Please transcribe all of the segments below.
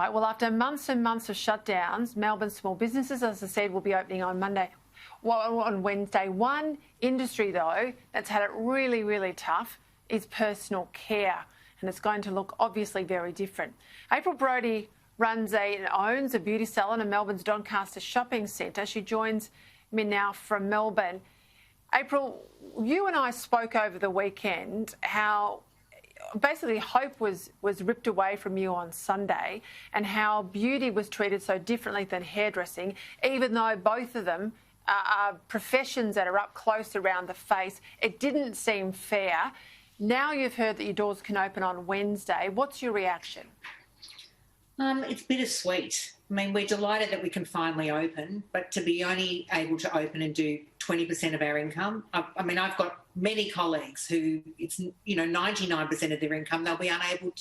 Right, well, after months and months of shutdowns, Melbourne small businesses, as I said, will be opening on Wednesday. One industry, though, that's had it really, really tough is personal care, and it's going to look obviously very different. April Brodie owns a beauty salon in Melbourne's Doncaster shopping centre. She joins me now from Melbourne. April, you and I spoke over the weekend how basically hope was ripped away from you on Sunday, and how beauty was treated so differently than hairdressing, even though both of them are professions that are up close around the face. It didn't seem fair. Now you've heard that your doors can open on Wednesday. What's your reaction? It's bittersweet. I mean, we're delighted that we can finally open, but to be only able to open and do 20% of our income. I mean, I've got many colleagues who it's 99% of their income they'll be unable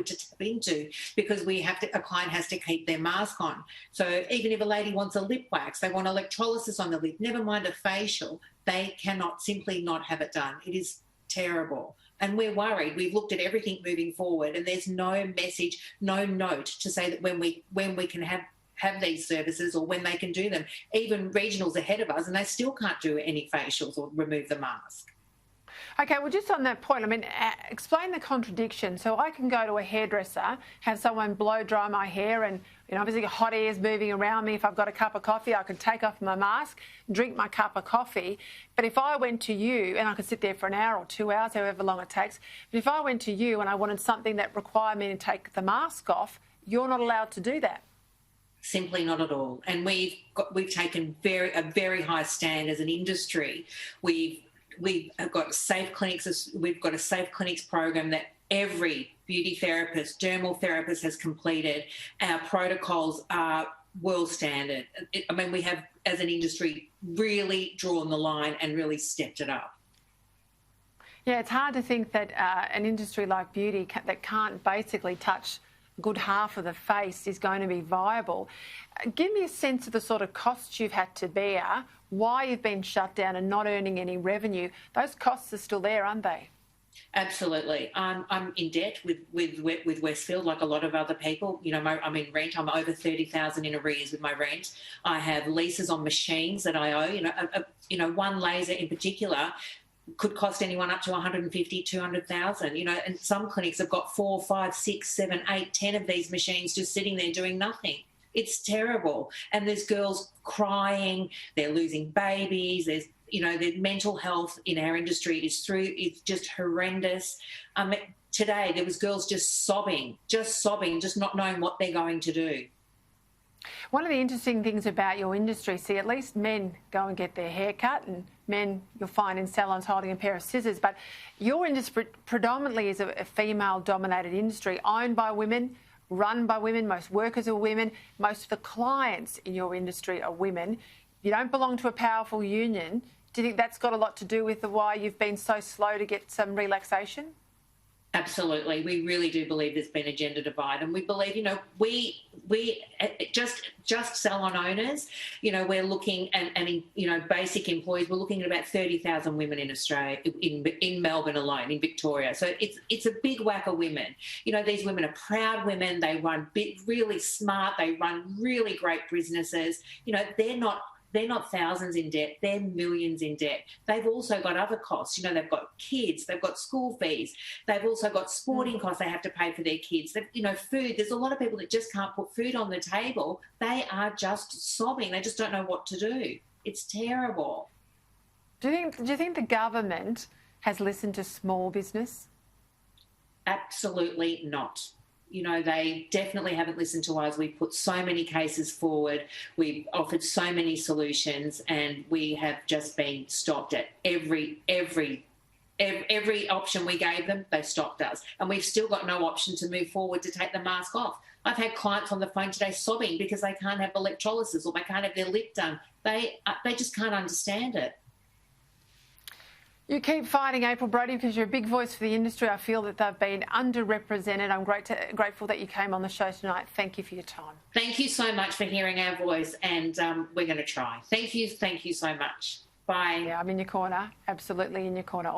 to tap into because a client has to keep their mask on. So even if a lady wants a lip wax, they want electrolysis on the lip, never mind a facial, they cannot simply not have it done. It is terrible. And we're worried. We've looked at everything moving forward, and there's no message, no note to say that when we can have these services or when they can do them. Even regionals ahead of us, and they still can't do any facials or remove the mask. Okay, well, just on that point, I mean, explain the contradiction. So I can go to a hairdresser, have someone blow dry my hair, and obviously hot air's moving around me. If I've got a cup of coffee, I can take off my mask, drink my cup of coffee. But if I went to you, and I could sit there for an hour or 2 hours, however long it takes, but if I went to you and I wanted something that required me to take the mask off, you're not allowed to do that. Simply not at all. And we've taken a very high stand as an industry. We've got safe clinics. We've got a safe clinics program that every beauty therapist, dermal therapist has completed. Our protocols are world standard. We have, as an industry, really drawn the line and really stepped it up. Yeah, it's hard to think that an industry like beauty that can't basically touch a good half of the face is going to be viable. Give me a sense of the sort of costs you've had to bear, why you've been shut down and not earning any revenue. Those costs are still there, aren't they? Absolutely. I'm in debt with Westfield, like a lot of other people. I'm in rent. I'm over 30,000 in arrears with my rent. I have leases on machines that I owe. One laser in particular could cost anyone up to 150, 200,000. And some clinics have got 4, 5, 6, 7, 8, 10 of these machines just sitting there doing nothing. It's terrible. And there's girls crying. They're losing babies. There's their mental health in our industry it's just horrendous. Today there was girls just sobbing, just not knowing what they're going to do. One of the interesting things about your industry, at least men go and get their hair cut, and men you'll find in salons holding a pair of scissors, but your industry predominantly is a female-dominated industry, owned by women, run by women, most workers are women, most of the clients in your industry are women. You don't belong to a powerful union. Do you think that's got a lot to do with why you've been so slow to get some relaxation? Absolutely. We really do believe there's been a gender divide, and we believe, we just salon owners, we're looking and basic employees, we're looking at about 30,000 women in Australia, in Melbourne alone, in Victoria. So it's a big whack of women. These women are proud women. They run really smart. They run really great businesses. They're not thousands in debt, they're millions in debt. They've also got other costs. They've got kids, they've got school fees, they've also got sporting costs they have to pay for their kids. Food. There's a lot of people that just can't put food on the table. They are just sobbing. They just don't know what to do. It's terrible. Do you think the government has listened to small business? Absolutely not. They definitely haven't listened to us. We've put so many cases forward. We've offered so many solutions, and we have just been stopped at every option we gave them. They stopped us, and we've still got no option to move forward to take the mask off. I've had clients on the phone today sobbing because they can't have electrolysis or they can't have their lip done. They just can't understand it. You keep fighting, April Brodie, because you're a big voice for the industry. I feel that they've been underrepresented. I'm grateful that you came on the show tonight. Thank you for your time. Thank you so much for hearing our voice, and we're going to try. Thank you so much. Bye. Yeah, I'm in your corner, absolutely in your corner.